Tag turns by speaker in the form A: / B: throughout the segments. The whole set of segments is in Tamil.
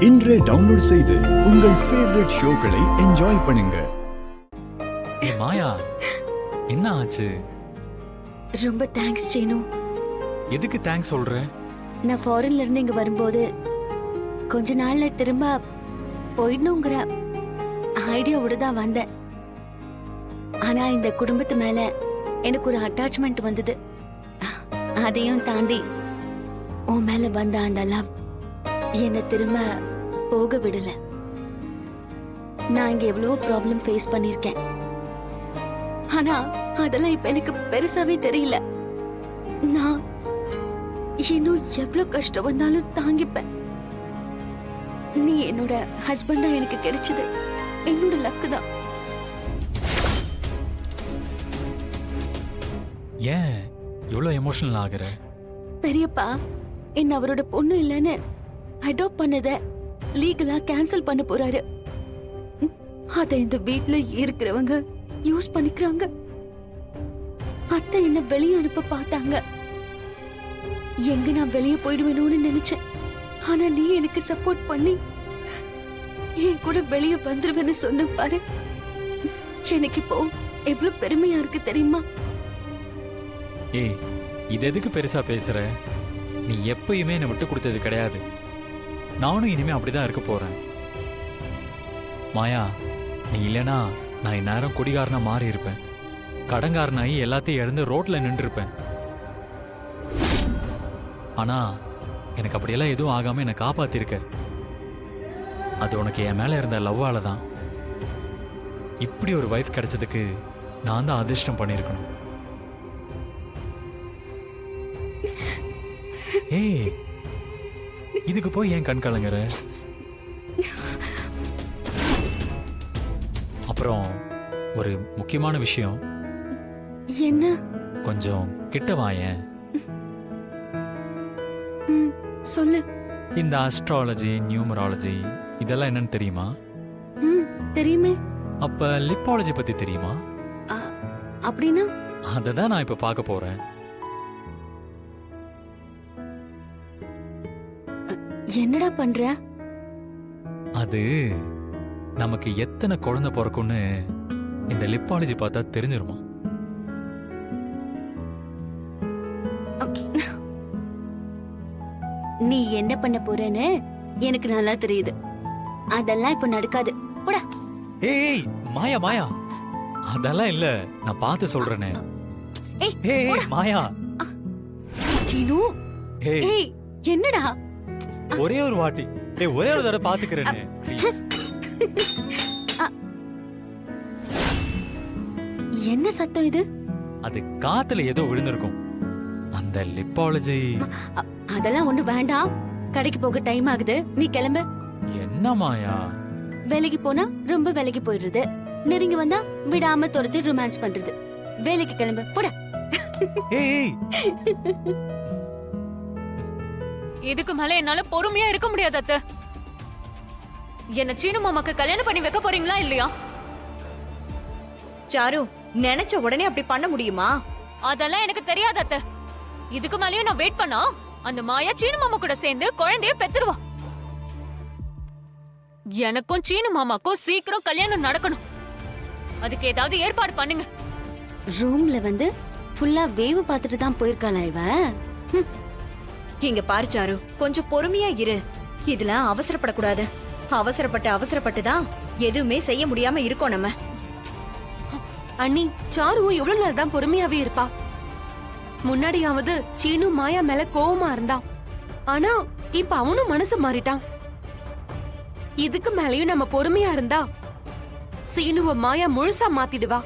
A: இன்றே டவுன்லோட் செய்து உங்கள் ஃபேவரட் ஷோக்களை என்ஜாய் பண்ணுங்க.
B: மாயா, என்ன ஆச்சு?
C: ரொம்ப தேங்க்ஸ் சீனு.
B: எதுக்கு தேங்க்ஸ் சொல்ற?
C: நான் ஃபாரின்ல இருந்து இங்க வரும்போது கொஞ்ச நாள்ல திரும்ப போயிடணுங்கிற ஐடியாவோட தான் வந்தேன். ஆனா இந்த குடும்பத்து மேல எனக்கு ஒரு அட்டாச்மெண்ட் வந்தது. அதையும் தாண்டி உன் மேல வந்த அந்த லவ் என்னை திரும்ப போக விடல. நான் இங்க எவ்வளவோ ப்ராப்ளம் ஃபேஸ் பண்ணிருக்கேன். ஆனா அதெல்லாம் இப்ப எனக்கு பெருசாவே தெரியல. நான் இன்னும் எவ்வளவு கஷ்டம் வந்தாலும் தாங்கிப்பேன். நீ என்னோட ஹஸ்பண்டா எனக்கு கிடைச்சது என்னோட லக்கு தான்.
B: ஏன் இவ்வளவு எமோஷனல் ஆகுற?
C: பெரியப்பா என்ன அவரோட பொண்ணு இல்லன்னு அடாப்ட் பண்ணத லீகலா கேன்சல் பண்ண போறாரு. அத இந்த வீட்ல இருக்கிறவங்க யூஸ் பண்ணிக்கிறாங்க. அத்தை என்ன வெளியே அனுப்ப பார்த்தாங்க. எங்க நான் வெளியே போயிடுவேணும்னு நினைச்சேன். ஆனா நீ எனக்கு சப்போர்ட் பண்ணி என் கூட வெளியே வந்துருவேன்னு சொன்ன பாரு. எனக்கு இப்போ எவ்வளவு பெருமையா இருக்கு தெரியுமா?
B: ஏய், இது எதுக்கு பெருசா பேசுற? நீ எப்பயுமே என்னை விட்டு கொடுத்தது கிடையாது. நானும் இனிமே அப்படிதான் இருக்க போறேன். மாயா, நீ இல்லனா நான் இந்நேரம் குடிகாரனா மாறி இருப்பேன். கடங்காரனாயி எல்லாத்தையும் இழந்து ரோட்ல நின்று இருப்பேன். ஆனா எனக்கு அப்படியெல்லாம் எதுவும் ஆகாம என்னை காப்பாத்திருக்க. அது உனக்கு என் மேல இருந்த லவ்வால தான். இப்படி ஒரு வைஃப் கிடைச்சதுக்கு நான் தான் அதிர்ஷ்டம் பண்ணிருக்கணும். ஏய், இதுக்கு போய் ஏன் கண் கலங்குற? அப்புறம் ஒரு முக்கியமான விஷயம்.
C: என்ன?
B: கொஞ்சம் கிட்ட வாயேன்.
C: சொல்லு.
B: இந்த அஸ்ட்ராலஜி, நியூமராலஜி இதெல்லாம் என்னன்னு தெரியுமா?
C: தெரியுமே.
B: அப்ப லிப்பாலஜி பத்தி தெரியுமா?
C: அப்படின்னா?
B: அததான் நான் இப்ப பார்க்க போறேன்.
C: என்னடா பண்ற?
B: அது நமக்கு எத்தனை குழந்தை பிறக்கும்னு இந்த லிப்பாலஜி பார்த்தா தெரிஞ்சிருமா?
C: நீ என்ன பண்ண போறேன்னு எனக்கு நல்லா தெரியுது. அதெல்லாம் இப்ப நடக்காது. போடா.
B: ஏய் மாயா, மாயா, அதெல்லாம் இல்ல, நான் பார்த்து சொல்றேனே. ஏய் மாயா.
C: சீனு. ஏய் என்னடா?
B: ஒரே ஒரு வாட்டி, ஒரே ஒரு தடவை பாத்துக்கிறேன்னு.
C: என்ன சத்தம் இது?
B: அது காத்துல ஏதோ விழுந்திருக்கும். அந்த லிப்பாலஜி.
C: அதெல்லாம் ஒண்ணு வேண்டாம். கடைக்கு போக டைம் ஆகுது, நீ கிளம்பு.
B: என்ன மாயா?
C: வேலைக்கு போனா ரொம்ப வேலைக்கு போயிடுறது, நெருங்கி வந்தா விடாம துரத்தி ரொமான்ஸ் பண்றது. வேலைக்கு கிளம்பு, போடா.
B: ஏய்,
D: இதுக்கு மேல என்னால பொறுமையா இருக்க முடியாது அத்தை. என்ன சீனு மாமாக்கு கல்யாணம் பண்ணி வைக்க போறீங்களா இல்லையா?
E: சாரு, நினைச்ச உடனே அப்படி பண்ண முடியுமா?
D: அதெல்லாம் எனக்கு தெரியாது அத்தை. இதுக்கு மேலயும் நான் வெயிட் பண்ணா அந்த மாயா சீனு மாமா கூட சேர்ந்து குழந்தைய பெத்துருவா. எனக்கும் சீனு மாமாக்கும் சீக்கிரம் கல்யாணம் நடக்கணும். அதுக்கு ஏதாவது ஏற்பாடு பண்ணுங்க.
C: ரூம்ல வந்து ஃபுல்லா வேவு பார்த்துட்டு தான் போயிருக்காளா இவ?
E: இங்க பாரு சாரு, கொஞ்சம் பொறுமையா இரு. இதுல அவசரப்படக்கூடாது. அவசரப்பட்டு தான் எதுவுமே செய்ய முடியாம இருக்கோம் நம்ம.
F: அண்ணி, சாருவும் எவ்வளவு நாள் தான் பொறுமையாவே இருப்பா? முன்னாடியாவது சீனு மாயா மேல கோவமா இருந்தான். ஆனா இப்ப அவனும் மனசு மாறிட்டான். இதுக்கு மேலயும் நம்ம பொறுமையா இருந்தா சீனுவ மாயா முழுசா மாத்திடுவா.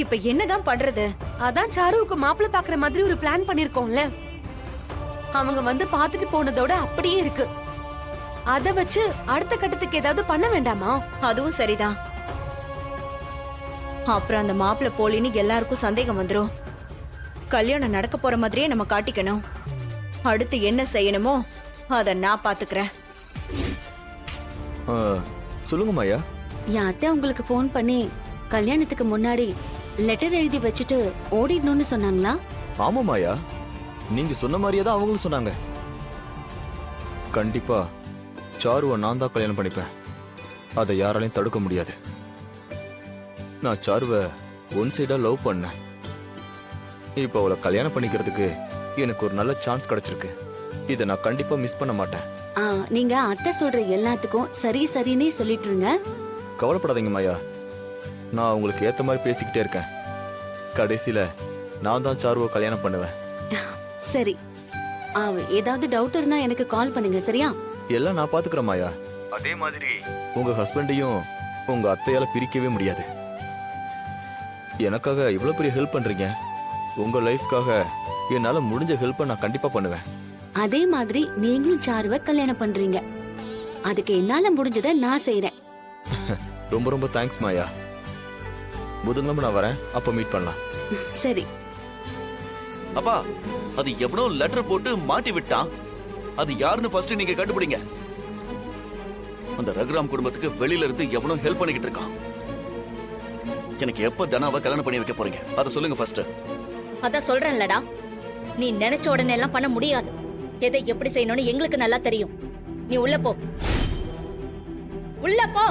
E: இப்ப என்னதான் பண்றது?
F: அதான் சாருவுக்கு மாப்பிள்ள பாக்குற மாதிரி ஒரு பிளான் பண்ணிருக்கோம்ல. அவங்க வந்து பாத்துட்டு போனதோட அப்படியே இருக்கு. அத வச்சு அடுத்த கட்டத்துக்கு ஏதாவது பண்ண வேண்டாமா?
E: அதுவும் சரிதான். அப்புறம் அந்த மாப்பிள்ள போலின்னு எல்லாருக்கும் சந்தேகம் வந்துரும். கல்யாணம் நடக்க போற மாதிரியே நம்ம காட்டிக்கணும். அடுத்து என்ன செய்யணுமோ அத நான் பாத்துக்கிறேன்.
G: சொல்லுங்க மாயா.
C: என் அத்தை உங்களுக்கு ஃபோன் பண்ணி கல்யாணத்துக்கு முன்னாடி லெட்டர் எழுதி வச்சுட்டு ஓடிடணும்னு சொன்னாங்களா?
G: ஆமா மாயா, நீங்க சொன்ன மாதிரியே தான் அவங்களும் சொன்னாங்க. கண்டிப்பா சாருவை நான் தான் கல்யாணம் பண்ணிப்பேன். அதை யாராலையும் தடுக்க முடியாது. நான் சாருவை ஒன் சைடா லவ் பண்ணேன். இப்போ அவளை கல்யாணம் பண்ணிக்கிறதுக்கு எனக்கு ஒரு நல்ல சான்ஸ் கிடைச்சிருக்கு. இதை நான் கண்டிப்பா மிஸ் பண்ண மாட்டேன்.
C: நீங்க அத்தை சொல்ற எல்லாத்துக்கும் சரி சரின்னே சொல்லிட்டு இருங்க.
G: கவலைப்படாதீங்க மாயா, நான் உங்களுக்கு ஏத்த மாதிரி பேசிக்கிட்டே இருக்கேன். கடைசியில நான் தான் சாருவை கல்யாணம் பண்ணுவேன்.
C: சரி, ஏதாவது டவுட் இருந்தா எனக்கு கால் பண்ணுங்க, சரியா?
G: எல்லாம் நான் பாத்துக்கிறேன் மாயா. அதே மாதிரி உங்க ஹஸ்பண்டையும் உங்க அத்தையால பிரிக்கவே முடியாது. எனக்காக இவ்வளவு பெரிய ஹெல்ப் பண்றீங்க. உங்க லைஃப்காக என்னால முடிஞ்ச ஹெல்ப்பை நான் கண்டிப்பா பண்ணுவேன்.
C: அதே மாதிரி நீங்களும் சாருவை கல்யாணம் பண்றீங்க. அதுக்கு என்னால முடிஞ்சதை நான் செய்யறேன்.
G: ரொம்ப ரொம்ப தேங்க்ஸ் மாயா. புதன்கிழமை நான் வரேன், அப்ப மீட் பண்ணலாம்.
C: சரி.
H: அப்பா, அது எவனோ லெட்டர் போட்டு மாட்டி விட்டான். அது யாருன்னு ஃபர்ஸ்ட் நீங்க கண்டுபிடிங்க. அந்த ரகுராம் குடும்பத்துக்கு வெளியில இருந்து எவனோ ஹெல்ப் பண்ணிக்கிட்டு இருக்கான். எனக்கு எப்ப தனாவை கல்யாணம் பண்ணி வைக்க போறீங்க அதை சொல்லுங்க ஃபர்ஸ்ட்.
I: அதான் சொல்றேன்லடா, நீ நினைச்ச உடனே எல்லாம் பண்ண முடியாது. எதை எப்படி செய்யணும்னு எங்களுக்கு நல்லா தெரியும். நீ உள்ள போ, உள்ள போ.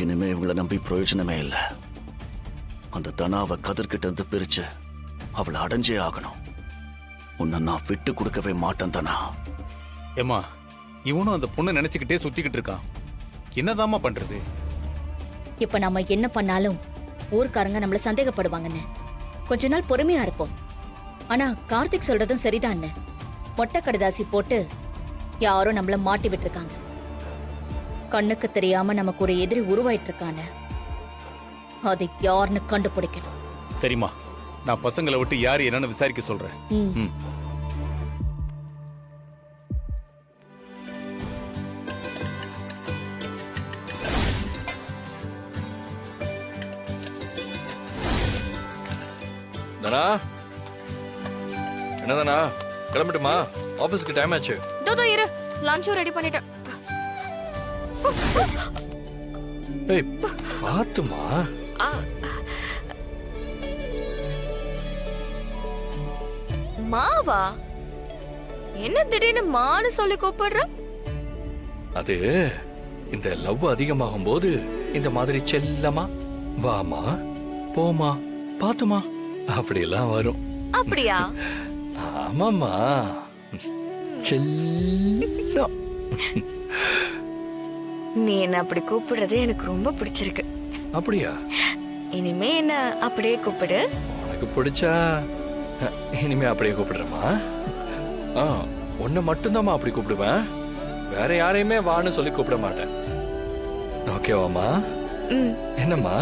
H: இனிமே இவங்களை நம்பி பிரயோஜனமே இல்ல. அந்த தனாவை கதிர்கிட்ட இருந்து பிரிச்சு அவளை அடைஞ்சே ஆகணும். உன்னை நான் விட்டு கொடுக்கவே மாட்டேன் தானா.
J: ஏமா, இவனும் அந்த பொண்ணை நினைச்சுக்கிட்டே சுத்திக்கிட்டு இருக்கான். என்னதாம்மா பண்றது?
I: இப்ப நாம என்ன பண்ணாலும் ஊர்க்காரங்க நம்மள சந்தேகப்படுவாங்கன்னு கொஞ்ச நாள் பொறுமையா இருப்போம். ஆனா கார்த்திக் சொல்றதும் சரிதான். மொட்டை கடுதாசி போட்டு யாரோ நம்மள மாட்டி விட்டுருக்காங்க. கண்ணுக்கு தெரியாம நமக்கு ஒரு எதிரி உருவாயிட்டு இருக்கான. அது யாருன்னு கண்டுபிடிக்கணும்.
J: சரிம்மா, நான் பசங்களை விட்டு யாரு என்னன்னு விசாரிக்க சொல்றேன். ம்.
K: தனா, என்னதானா கிளம்பட்டுமா? ஆபீஸ்க்கு டைம் ஆச்சு.
D: தோ இரு, லஞ்சும் ரெடி பண்ணிட்டேன்.
K: ஏய், பாத்துமா.
D: மாவா? என்ன திடீர்னு மான்னு சொல்லி கூப்பிடுற?
K: அது இந்த லவ் அதிகமாகும் போது இந்த மாதிரி செல்லமா வாமா போமா பாத்துமா அப்படியெல்லாம் வரும்.
D: அப்படியா?
K: ஆமாமா, செல்லம்.
D: நீ என்ன அப்படி கூப்பிடுறது எனக்கு ரொம்ப பிடிச்சிருக்கு.
K: அப்படியா?
D: இனிமே என்ன அப்படியே கூப்பிடு.
K: உனக்கு பிடிச்சா இனிமே அப்படியே கூப்பிடுறமா? உன்னை மட்டும்தாம்மா அப்படி கூப்பிடுவேன். வேற யாரையுமே வான்னு சொல்லி கூப்பிட மாட்டேன். ஓகேவாமா? என்னம்மா?